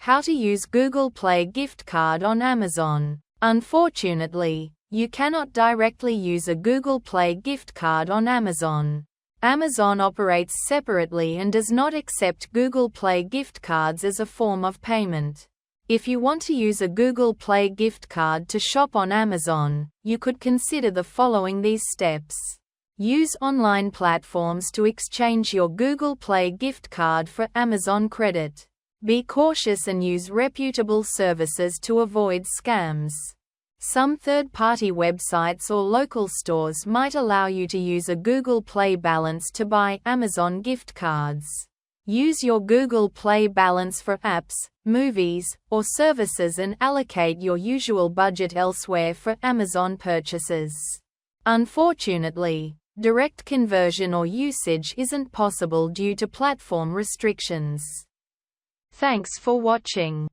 How to use Google Play gift card on Amazon. Unfortunately, you cannot directly use a Google Play gift card on Amazon. Amazon operates separately and does not accept Google Play gift cards as a form of payment. If you want to use a Google Play gift card to shop on Amazon, you could consider the following these steps. Use online platforms to exchange your Google Play gift card for Amazon credit. Be cautious and use reputable services to avoid scams. Some third-party websites or local stores might allow you to use a Google Play balance to buy Amazon gift cards. Use your Google Play balance for apps, movies, or services and allocate your usual budget elsewhere for Amazon purchases. Unfortunately, direct conversion or usage isn't possible due to platform restrictions. Thanks for watching.